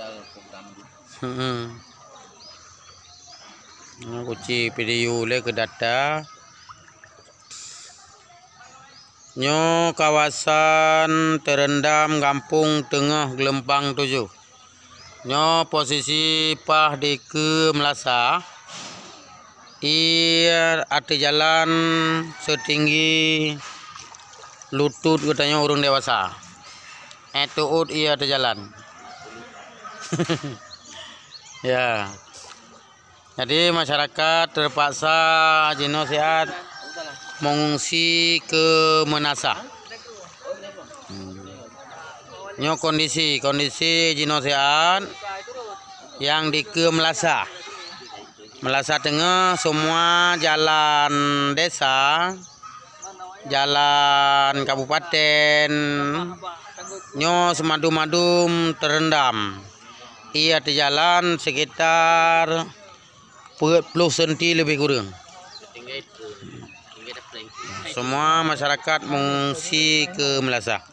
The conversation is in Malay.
total program itu. Kuci video le ke data. Nyo kawasan terendam Kampung Tengah Gelempang 7. Nyo posisi pah di ke Melasa. Ia ada jalan setinggi lutut katanya orang dewasa. Itu ia ada jalan. Ya. Jadi masyarakat terpaksa jino sehat mengungsi ke Menasa. Nyo kondisi jino sehat yang di ke Melasa. Melasa Tengah semua jalan desa, jalan kabupaten, nyo semadum-madum terendam. Ia di jalan sekitar 40 cm lebih kurang. Semua masyarakat mengungsi ke Melasa.